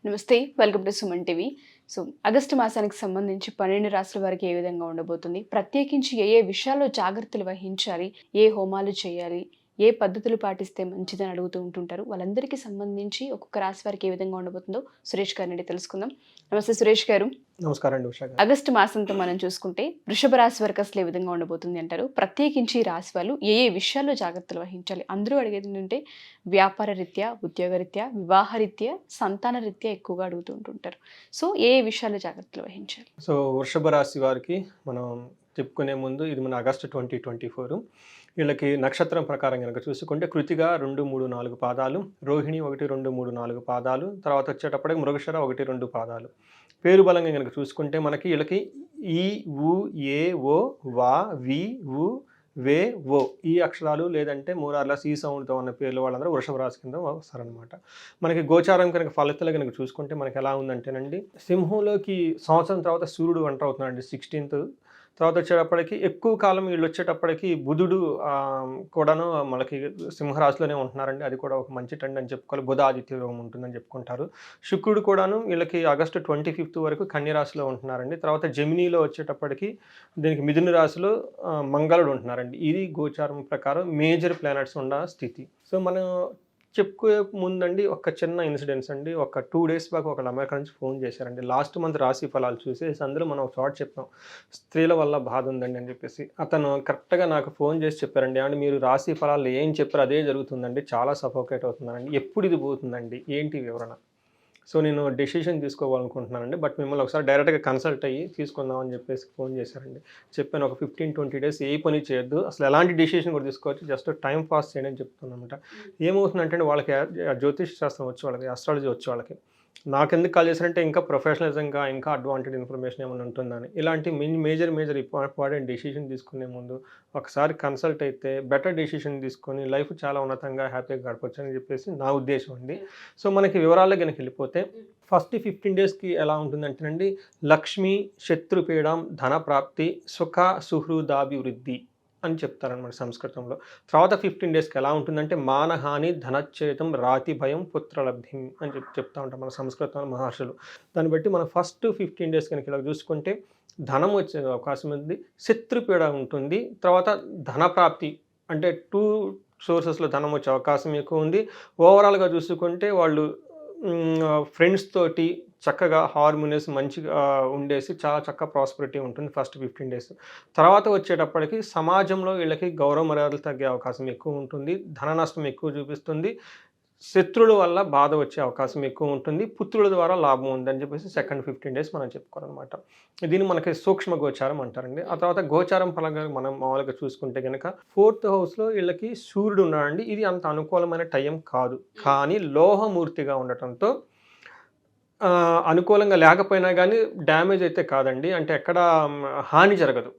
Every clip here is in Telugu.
నమస్తే. Welcome to Suman TV. So, August మాసానికి సంబంధించి 12 రాశుల వారికి ఏ విధంగా ఉండబోతుంది? ప్రత్యేకించి ఏ ఏ విషయాల్లో జాగ్రత్తలు వహించాలి? ఏ హోమాలు చేయాలి? ఏ పద్ధతులు పాటిస్తే మంచిదని అడుగుతూ ఉంటుంటారు. వాళ్ళందరికీ సంబంధించి ఒక్కొక్క రాశి వారికి ఏ విధంగా ఉండబోతుందో సురేష్ గారిని అడిగి తెలుసుకుందాం. నమస్తే సురేష్ గారు. నమస్కారం అండి ఉషా గారు. ఆగస్టు మాసంతో మనం చూసుకుంటే వృషభ రాశి వారికి అసలు ఏ విధంగా ఉండబోతుంది అంటారు? ప్రత్యేకించి ఈ రాశి వాళ్ళు ఏ ఏ విషయాల్లో జాగ్రత్తలు వహించాలి? అందరూ అడిగేది ఏంటంటే వ్యాపార రీత్యా, ఉద్యోగ రీత్యా, వివాహ రీత్యా, సంతాన రీత్యా ఎక్కువగా అడుగుతూ ఉంటుంటారు. సో ఏ ఏ విషయాల్లో జాగ్రత్తలు వహించాలి? సో వృషభ రాశి వారికి మనం చెప్పుకునే ముందు ఇది మన ఆగస్టు 2024. వీళ్ళకి నక్షత్రం ప్రకారం కనుక చూసుకుంటే కృతిగా 2, 3, 4 పాదాలు, రోహిణి 1, 2, 3, 4 పాదాలు, తర్వాత వచ్చేటప్పటికి మృగశిర 1, 2 పాదాలు. పేరు బలంగా కనుక చూసుకుంటే మనకి వీళ్ళకి ఈ, ఉ, ఏ, ఓ, వా, వి, ఉ, వే, ఓ ఈ అక్షరాలు లేదంటే మూరార్ల సి సౌండ్తో ఉన్న పేర్లు వాళ్ళందరూ వృషభ రాశి కింద వస్తారనమాట. మనకి గోచారం కనుక ఫలితాలు కనుక చూసుకుంటే మనకి ఎలా ఉందంటేనండి, సింహంలోకి సంవత్సరం తర్వాత సూర్యుడు ఎంటర్ అవుతున్నాడండి 16th. తర్వాత వచ్చేటప్పటికి ఎక్కువ కాలం వీళ్ళు వచ్చేటప్పటికి బుధుడు కూడాను మనకి సింహరాశిలోనే ఉంటున్నారండి. అది కూడా ఒక మంచి ట్రెండ్ అని చెప్పుకోవాలి. బుధ ఆదిత్య యోగం ఉంటుందని చెప్పుకుంటారు. శుక్రుడు కూడాను వీళ్ళకి ఆగస్టు 25th వరకు కన్య రాశిలో ఉంటున్నారండి. తర్వాత జెమినీలో వచ్చేటప్పటికి దీనికి మిథున రాశిలో మంగళుడు ఉంటున్నారండి. ఇది గోచారం ప్రకారం మేజర్ ప్లానెట్స్ ఉన్న స్థితి. సో మనం చెప్పుకోే ముందండి ఒక చిన్న ఇన్సిడెంట్స్ అండి. ఒక 2 days బ్యాక్ ఒకళ్ళు అమెరికా నుంచి ఫోన్ చేశారండి. లాస్ట్ మంత్ రాశి ఫలాలు చూసేసి అందులో మనం ఒక చోట చెప్పాం, స్త్రీల వల్ల బాధ ఉందండి అని చెప్పేసి. అతను కరెక్ట్గా నాకు ఫోన్ చేసి చెప్పారండి, అండ్ మీరు రాశి ఫలాలు ఏం చెప్పారు అదే జరుగుతుందండి, చాలా సఫోకేట్ అవుతుందండి, ఎప్పుడు ఇది పోతుందండి, ఏంటి వివరణ. సో నేను డెసిషన్ తీసుకోవాలనుకుంటున్నానండి, బట్ మిమ్మల్ని ఒకసారి డైరెక్ట్గా కన్సల్ట్ అయ్యి తీసుకుందామని చెప్పేసి ఫోన్ చేశారండి. చెప్పాను ఒక 15-20 days ఏ పని చేయొద్దు, అసలు ఎలాంటి డెసిషన్ కూడా తీసుకోవచ్చు, జస్ట్ టైం పాస్ చేయండి అని చెప్తున్నాను అనమాట. ఏమవుతుందంటే వాళ్ళకి జ్యోతిష్ శాస్త్రం వచ్చి వాళ్ళకి ఆస్ట్రాలజీ వచ్చి వాళ్ళకి నాకెందుకు కాల్ చేశారంటే ఇంకా ప్రొఫెషనలిజంగా ఇంకా అడ్వాంటేజ్ ఇన్ఫర్మేషన్ ఏమైనా ఉంటుందని. ఇలాంటి మేజర్ ఇంపార్టెంట్ డెసిషన్ తీసుకునే ముందు ఒకసారి కన్సల్ట్ అయితే బెటర్ డెసిషన్ తీసుకొని లైఫ్ చాలా ఉన్నతంగా హ్యాపీగా గడపచ్చు అని చెప్పేసి నా ఉద్దేశం అండి. సో మనకి వివరాల్లో కనుక వెళ్ళిపోతే ఫస్ట్ 15 daysకి ఎలా ఉంటుందంటేనండి, లక్ష్మి, శత్రుపీడం, ధన ప్రాప్తి, సుఖ సుహృదాభివృద్ధి అని చెప్తారనమాట సంస్కృతంలో. తర్వాత 15 daysకి ఎలా ఉంటుందంటే మానహాని, ధనచ్ఛేదం, రాతి భయం, పుత్రలబ్ధి అని చెప్తా ఉంటాం మన సంస్కృతంలో మహర్షులు. దాన్ని బట్టి మనం ఫస్ట్ 15 days కనుక ఇలా చూసుకుంటే ధనం వచ్చే అవకాశం ఉంది, శత్రుపీడ ఉంటుంది, తర్వాత ధనప్రాప్తి అంటే 2 sourcesలో ధనం వచ్చే అవకాశం ఎక్కువ ఉంది. ఓవరాల్గా చూసుకుంటే వాళ్ళు ఫ్రెండ్స్ తోటి చక్కగా హార్మోనియస్ మంచిగా ఉండేసి చాలా చక్కగా ప్రాస్పరిటీ ఉంటుంది ఫస్ట్ 15 days. తర్వాత వచ్చేటప్పటికి సమాజంలో వీళ్ళకి గౌరవ మర్యాదలు తగ్గే అవకాశం ఎక్కువ ఉంటుంది, ధన నష్టం ఎక్కువ చూపిస్తుంది, శత్రువుల వల్ల బాధ వచ్చే అవకాశం ఎక్కువ ఉంటుంది, పుత్రుల ద్వారా లాభం ఉందని చెప్పేసి సెకండ్ 15 days మనం చెప్పుకోవాలన్నమాట. దీన్ని మనకి సూక్ష్మ గోచారం అంటారండి. ఆ తర్వాత గోచారం పరంగా మనం మామూలుగా చూసుకుంటే కనుక 4th హౌస్లో వీళ్ళకి సూర్యుడు ఉన్నాడండి. ఇది అంత అనుకూలమైన టైం కాదు, కానీ లోహమూర్తిగా ఉండటంతో అనుకూలంగా లేకపోయినా కానీ డ్యామేజ్ అయితే కాదండి, అంటే ఎక్కడ హాని జరగదు,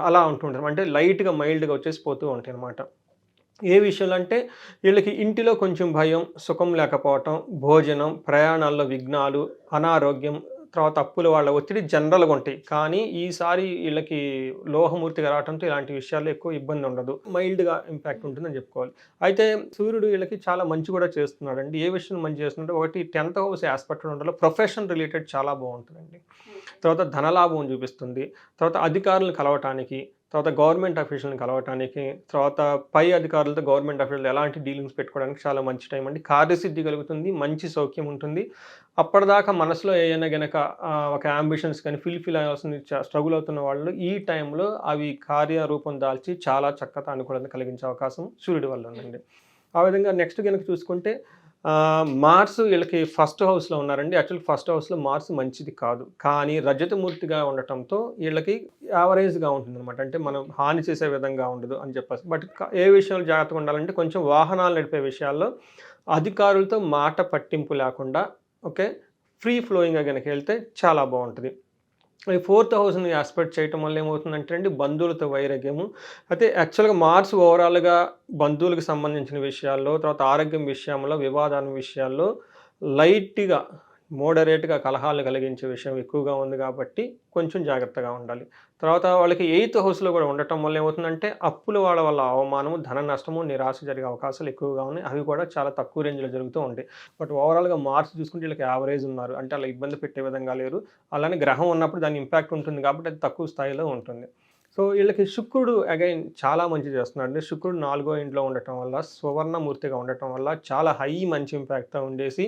అలా ఉంటుంటారు. అంటే లైట్గా మైల్డ్గా వచ్చేసి పోతూ ఉంటాయి అన్నమాట. ఏ విషయంలో అంటే వీళ్ళకి ఇంటిలో కొంచెం భయం, సుఖం లేకపోవటం, భోజనం, ప్రయాణాల్లో విఘ్నాలు, అనారోగ్యం, తర్వాత అప్పుల వాళ్ళ ఒత్తిడి జనరల్గా ఉంటాయి. కానీ ఈసారి వీళ్ళకి లోహమూర్తిగా రావడంతో ఇలాంటి విషయాల్లో ఎక్కువ ఇబ్బంది ఉండదు, మైల్డ్గా ఇంపాక్ట్ ఉంటుందని చెప్పుకోవాలి. అయితే సూర్యుడు వీళ్ళకి చాలా మంచి కూడా చేస్తున్నాడండి. ఏ విషయం మంచి చేస్తున్నాడు, ఒకటి 10th house ఆస్పెక్ట్ ఉండడంలో ప్రొఫెషన్ రిలేటెడ్ చాలా బాగుంటుందండి. తర్వాత ధనలాభం చూపిస్తుంది, తర్వాత అధికారులను కలవటానికి, తర్వాత గవర్నమెంట్ అఫీషియల్ని కలవటానికి, తర్వాత పై అధికారులతో గవర్నమెంట్ అఫీషియల్ ఎలాంటి డీలింగ్స్ పెట్టుకోవడానికి చాలా మంచి టైం అండి. కార్యసిద్ధి కలుగుతుంది, మంచి సౌఖ్యం ఉంటుంది. అప్పటిదాకా మనసులో ఏదైనా గనక ఒక అంబిషన్స్ కానీ ఫిల్ అవ్వాల్సిన స్ట్రగుల్ అవుతున్న వాళ్ళు ఈ టైంలో అవి కార్యరూపం దాల్చి చాలా చక్కగా అనుకూలత కలిగించే అవకాశం సూర్యుడి వల్ల ఉందండి. ఆ విధంగా నెక్స్ట్ కనుక చూసుకుంటే మార్స్ వీళ్ళకి ఫస్ట్ హౌస్లో ఉన్నారండి. యాక్చువల్ ఫస్ట్ హౌస్లో మార్స్ మంచిది కాదు, కానీ రజతమూర్తిగా ఉండటంతో వీళ్ళకి యావరేజ్గా ఉంటుంది అనమాట. అంటే మనం హాని చేసే విధంగా ఉండదు అని చెప్పేసి. బట్ ఏ విషయంలో జాగ్రత్తగా ఉండాలంటే కొంచెం వాహనాలు నడిపే విషయాల్లో అధికారులతో మాట పట్టింపు లేకుండా ఫ్రీ ఫ్లోయింగ్గా కనుక వెళ్తే చాలా బాగుంటుంది. ఈ 4th హౌస్ని ఆస్పెక్ట్ చేయటం వల్ల ఏమవుతుందంటే అండి, బంధువులతో వైరాగ్యము. అయితే యాక్చువల్గా మార్స్ ఓవరాల్గా బంధువులకు సంబంధించిన విషయాల్లో, తర్వాత ఆరోగ్యం విషయంలో, వివాదాల విషయాల్లో లైట్గా మోడరేట్గా కలహాలు కలిగించే విషయం ఎక్కువగా ఉంది కాబట్టి కొంచెం జాగ్రత్తగా ఉండాలి. తర్వాత వాళ్ళకి 8th హౌస్‌లో కూడా ఉండటం వల్ల ఏమవుతుందంటే అప్పుల వాళ్ళ వల్ల అవమానము, ధన నష్టము, నిరాశ జరిగే అవకాశాలు ఎక్కువగా ఉన్నాయి. అవి కూడా చాలా తక్కువ రేంజ్‌లో జరుగుతూ ఉంటాయి. బట్ ఓవరాల్‌గా మార్స్ చూసుకుంటే వీళ్ళకి యావరేజ్ ఉన్నారు. అంటే అలా ఇబ్బంది పెట్టే విధంగా లేరు. అలానే గ్రహం ఉన్నప్పుడు దాని ఇంపాక్ట్ ఉంటుంది కాబట్టి అది తక్కువ స్థాయిలో ఉంటుంది. సో వీళ్ళకి శుక్రుడు అగైన్ చాలా మంచి చేస్తున్నాడండి. శుక్రుడు 4వ ఇంట్లో ఉండటం వల్ల, సువర్ణమూర్తిగా ఉండటం వల్ల చాలా మంచి ఇంపాక్ట్‌తో ఉండేసి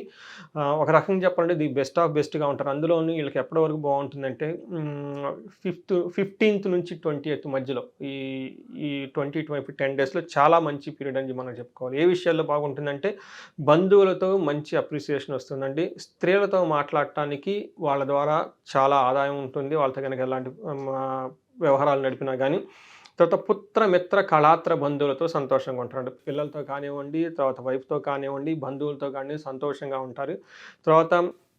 ఒక రకంగా చెప్పాలంటే ది బెస్ట్ ఆఫ్ బెస్ట్‌గా ఉంటారు. అందులోను వీళ్ళకి ఎప్పటి వరకు బావుంటుందంటే 15th నుంచి 20th మధ్యలో ఈ ఈ 10 డేస్‌లో చాలా మంచి పీరియడ్ అని మనం చెప్పుకోవాలి. ఏ విషయాల్లో బాగుంటుందంటే బంధువులతో మంచి అప్రిసియేషన్ వస్తుందండి. స్త్రీలతో మాట్లాడటానికి వాళ్ళ ద్వారా చాలా ఆదాయం ఉంటుంది. వాళ్ళతో గనక ఎలాంటి వ్యవహారాలు నడిపినా కానీ తర్వాత పుత్ర మిత్ర కళాత్ర బంధువులతో సంతోషంగా ఉంటారు. పిల్లలతో కానివ్వండి, తర్వాత వైఫ్తో కానివ్వండి, బంధువులతో కానీ సంతోషంగా ఉంటారు. తర్వాత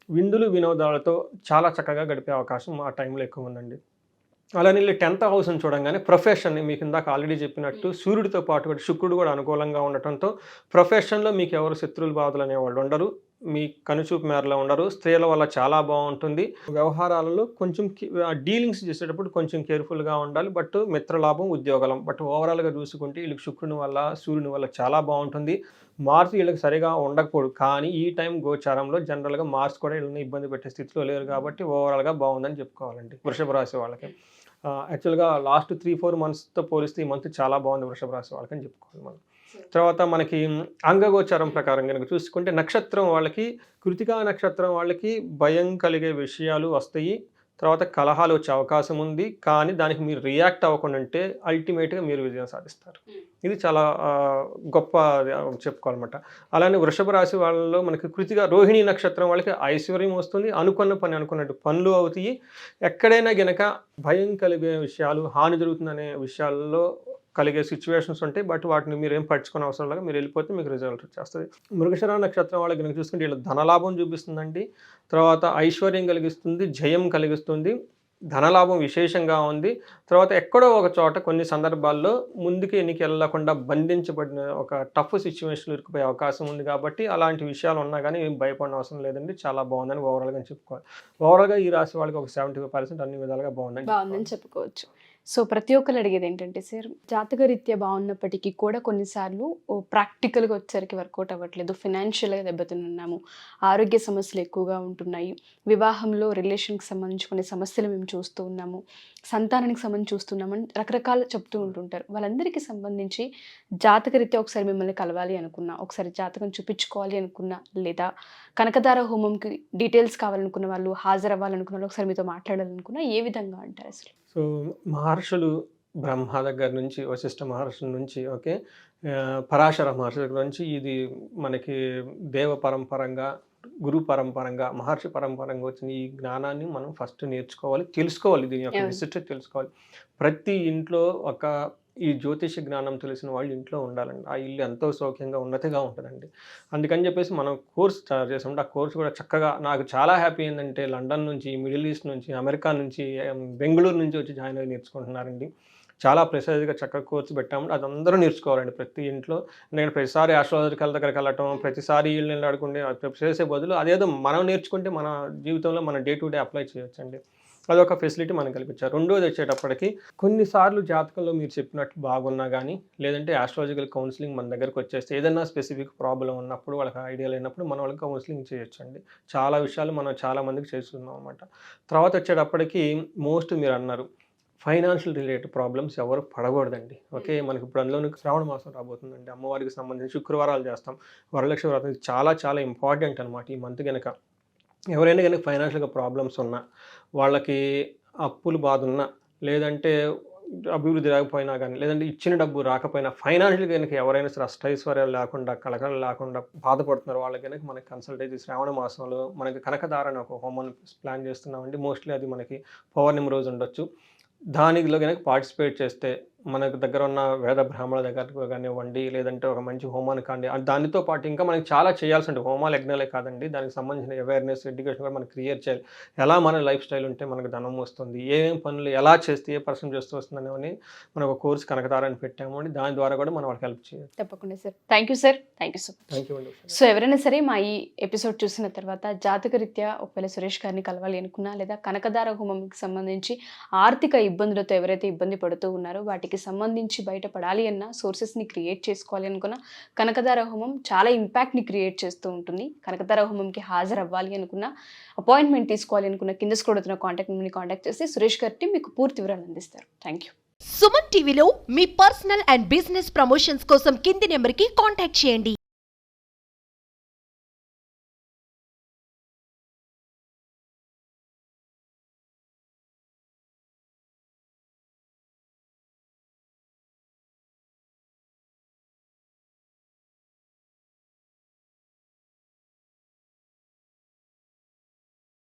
విందులు వినోదాలతో చాలా చక్కగా గడిపే అవకాశం ఆ టైంలో ఎక్కువ ఉందండి. అలానే వీళ్ళు 10th హౌస్‌ని చూడంగానే ప్రొఫెషన్ మీకు ఇందాక ఆల్రెడీ చెప్పినట్టు సూర్యుడితో పాటు కూడా శుక్రుడు కూడా అనుకూలంగా ఉండటంతో ప్రొఫెషన్‌లో మీకు ఎవరు శత్రువులు బాధలు అనేవాళ్ళు ఉండరు. మీ కనుచూపు మేరలో ఉండరు. స్త్రీల వల్ల చాలా బాగుంటుంది. వ్యవహారాలలో కొంచెం డీలింగ్స్ చేసేటప్పుడు కొంచెం కేర్‌ఫుల్‌గా ఉండాలి. బట్ మిత్రలాభం, ఉద్యోగలం. బట్ ఓవరాల్‌గా చూసుకుంటే వీళ్ళకి శుక్రుని వల్ల, సూర్యుని వల్ల చాలా బాగుంటుంది. మార్స్ వీళ్ళకి సరిగా ఉండకపోడు. కానీ ఈ టైం గోచారంలో జనరల్‌గా మార్స్ కూడా వీళ్ళని ఇబ్బంది పెట్టే స్థితిలో లేరు కాబట్టి ఓవరాల్‌గా బాగుందని చెప్పుకోవాలండి వృషభ రాశి వాళ్ళకి. యాక్చువల్‌గా లాస్ట్ 3, 4 మంత్స్‌తో పోలిస్తే ఈ మంత్ చాలా బాగుంది వృషభ రాశి వాళ్ళకని చెప్పుకోవాలి మనం. తర్వాత మనకి అంగగోచారం ప్రకారం గనుక చూసుకుంటే నక్షత్రం వాళ్ళకి కృతికా నక్షత్రం వాళ్ళకి భయం కలిగే విషయాలు వస్తాయి. తర్వాత కలహాలు వచ్చే అవకాశం ఉంది. కానీ దానికి మీరు రియాక్ట్ అవ్వకుండా ఉంటే అల్టిమేట్‌గా మీరు విజయం సాధిస్తారు. ఇది చాలా గొప్ప చెప్పుకోవాలన్నమాట. అలానే వృషభ రాశి వాళ్ళలో మనకి కృతిగా రోహిణి నక్షత్రం వాళ్ళకి ఐశ్వర్యం వస్తుంది. అనుకున్న పని అనుకున్నట్టు పనులు అవుతాయి. ఎక్కడైనా గనక భయం కలిగే విషయాలు, హాని జరుగుతుందనే విషయాల్లో కలిగే సిచ్యువేషన్స్ ఉంటాయి. బట్ వాటిని మీరు ఏం పట్టించుకునే అవసరం లేక మీరు వెళ్ళిపోతే మీకు రిజల్ట్ వచ్చేస్తుంది. మృగశిర నక్షత్రం వాళ్ళకి కనుక చూసుకుంటే వీళ్ళు ధనలాభం చూపిస్తుందండి. తర్వాత ఐశ్వర్యం కలిగిస్తుంది, జయం కలిగిస్తుంది, ధనలాభం విశేషంగా ఉంది. తర్వాత ఎక్కడో ఒక చోట కొన్ని సందర్భాల్లో ముందుకు ఎన్నికి వెళ్ళకుండా బంధించబడిన ఒక టఫ్ సిచ్యువేషన్లో ఇరుక్కుపోయే అవకాశం ఉంది కాబట్టి అలాంటి విషయాలు ఉన్నా కానీ ఏం భయపడిన అవసరం లేదండి. చాలా బాగుందని ఓవరాల్గా చెప్పుకోవాలి. ఓవరాల్గా ఈ రాశి వాళ్ళకి ఒక 75% అన్ని విధాలుగా బాగుందని చెప్పుకోవచ్చు. సో ప్రతి ఒక్కరు అడిగేది ఏంటంటే సార్, జాతకరీత్యా బాగున్నప్పటికీ కూడా కొన్నిసార్లు ప్రాక్టికల్గా వచ్చేసరికి వర్కౌట్ అవ్వట్లేదు, ఫినాన్షియల్గా దెబ్బతిన్నాము, ఆరోగ్య సమస్యలు ఎక్కువగా ఉంటున్నాయి, వివాహంలో రిలేషన్కి సంబంధించి కొన్ని సమస్యలు మేము చూస్తూ ఉన్నాము, సంతానానికి సంబంధించి చూస్తున్నామని రకరకాలు చెప్తూ ఉంటుంటారు. వాళ్ళందరికీ సంబంధించి జాతకరీత్యా ఒకసారి మిమ్మల్ని కలవాలి అనుకున్నా, ఒకసారి జాతకం చూపించుకోవాలి అనుకున్నా, లేదా కనకదార హోమంకి డీటెయిల్స్ కావాలనుకున్న వాళ్ళు, హాజరవ్వాలనుకున్న వాళ్ళు ఒకసారి మీతో మాట్లాడాలనుకున్నా ఏ విధంగా అంటారు అసలు? సో మహర్షులు బ్రహ్మ దగ్గర నుంచి, వశిష్ఠ మహర్షుల నుంచి, ఓకే, పరాశర మహర్షి దగ్గర నుంచి ఇది మనకి దేవ పరంపరంగా, గురు పరంపరంగా, మహర్షి పరంపరంగా వచ్చిన ఈ జ్ఞానాన్ని మనం ఫస్ట్ నేర్చుకోవాలి, తెలుసుకోవాలి. దీని యొక్క విశిష్టత తెలుసుకోవాలి. ప్రతి ఇంట్లో ఒక ఈ జ్యోతిష జ్ఞానం తెలిసిన వాళ్ళు ఇంట్లో ఉండాలండి. ఆ ఇల్లు ఎంతో సౌఖ్యంగా ఉన్నతిగా ఉంటుందండి. అందుకని చెప్పేసి మనం కోర్స్ స్టార్ట్ చేసామంటే ఆ కోర్స్ కూడా చక్కగా నాకు చాలా హ్యాపీ ఏంటంటే లండన్ నుంచి, మిడిల్ ఈస్ట్ నుంచి, అమెరికా నుంచి, బెంగళూరు నుంచి వచ్చి జాయిన్ అయ్యి నేర్చుకుంటున్నారండి. చాలా ప్రెసైజ్గా చక్కగా కోర్సు పెట్టాము. అది అందరూ నేర్చుకోవాలండి ప్రతి ఇంట్లో. నేను ప్రతిసారి ఆస్ట్రాలజికల్ దగ్గరికి వెళ్ళటం, ప్రతిసారి వీళ్ళని అడుగుండే చేసే బదులు అదేదో మనం నేర్చుకుంటే మన జీవితంలో మన డే టు డే అప్లై చేయొచ్చండి. అదొక ఫెసిలిటీ మనకు కల్పించారు. రెండోది వచ్చేటప్పటికి కొన్నిసార్లు జాతకంలో మీరు చెప్పినట్టు బాగున్నా కానీ, లేదంటే ఆస్ట్రాలజికల్ కౌన్సిలింగ్ మన దగ్గరకు వచ్చేస్తే ఏదైనా స్పెసిఫిక్ ప్రాబ్లం ఉన్నప్పుడు, వాళ్ళకి ఐడియా లేనప్పుడు మనం వాళ్ళకి కౌన్సిలింగ్ చేయొచ్చండి. చాలా విషయాలు మనం చాలా మందికి చేస్తున్నాం అనమాట. తర్వాత వచ్చేటప్పటికి మోస్ట్ మీరు అన్నారు ఫైనాన్షియల్ రిలేటెడ్ ప్రాబ్లమ్స్ ఎవరు పడకూడదండి. ఓకే, మనకి ఇప్పుడు అందులోని శ్రావణ మాసం రాబోతుందండి. అమ్మవారికి సంబంధించి శుక్రవారాలు చేస్తాం. వరలక్ష్మి వ్రతం చాలా చాలా ఇంపార్టెంట్ అనమాట ఈ మంత్ కనుక. ఎవరైనా కనుక ఫైనాన్షియల్గా ప్రాబ్లమ్స్ ఉన్నా, వాళ్ళకి అప్పులు బాధ ఉన్నా, లేదంటే అభివృద్ధి రాకపోయినా కానీ, లేదంటే ఇచ్చిన డబ్బు రాకపోయినా, ఫైనాన్షియల్గా కనుక ఎవరైనా సరే అష్టైశ్వర్యాలు లేకుండా, కలకలు లేకుండా బాధపడుతున్నారు వాళ్ళకి కనుక మనకి కన్సల్ట్ అయితే శ్రావణ మాసంలో మనకి కనకదార అని ఒక హోమం ప్లాన్ చేస్తున్నామండి. మోస్ట్లీ అది మనకి పౌర్ణమి రోజు ఉండొచ్చు. దానిలో కనుక పార్టిసిపేట్ చేస్తే మనకు దగ్గర ఉన్న వేద బ్రాహ్మణుల దగ్గర కానివ్వండి, లేదంటే ఒక మంచి హోమాన్ని కాండి దానితో పాటు ఇంకా మనకి చాలా చేయాల్సి ఉంటుంది. హోమాలు, యజ్ఞాలే కాదండి. దానికి సంబంధించిన అవేర్‌నెస్, ఎడ్యుకేషన్ కూడా మనం క్రియేట్ చేయాలి. ఎలా మన లైఫ్ స్టైల్ ఉంటే మనకు ధనం వస్తుంది? ఏమేం పనులు ఎలా చేస్తే ఏ పర్సెంట్ చేస్తూ వస్తుందనేవని మనం ఒక కోర్స్ కనకతారని పెట్టామండి. దాని ద్వారా కూడా మనం వాళ్ళకి హెల్ప్ చేయాలి. తప్పకుండా sir. Thank you sir. Thank you so much. Thank you అండి. సో ఎవరైనా సరే మా ఈ ఎపిసోడ్ చూసిన తర్వాత జాతకరీత్యా ఒకవేళ సురేష్ గారిని కలవాలి అనుకున్నా, లేదా కనకదార హోమంకి సంబంధించి ఆర్థిక ఇబ్బందులతో ఎవరైతే ఇబ్బంది పడుతూ ఉన్నారో వాటికి సంబంధించి బయటపడాలి అన్న సోర్సెస్ని క్రియేట్ చేసుకోవాలి అనుకున్న కనకదార హోమం చాలా ఇంపాక్ట్ని క్రియేట్ చేస్తూ ఉంటుంది. కనకదార హోమంకి హాజరు అవ్వాలి అనుకున్న, అపాయింట్మెంట్ తీసుకోవాలి అనుకున్న కింద స్క్రోల్ అవుతున్న కాంటాక్ట్ నెంబర్ని కాంటాక్ట్ చేసి సురేష్ గారికి మీకు పూర్తి వివరాలు అందిస్తారు. Thank you. సుమన్ టీవీలో మీ పర్సనల్ అండ్ బిజినెస్ ప్రమోషన్స్ కోసం కింది నెంబర్కి కాంటాక్ట్ చేయండి.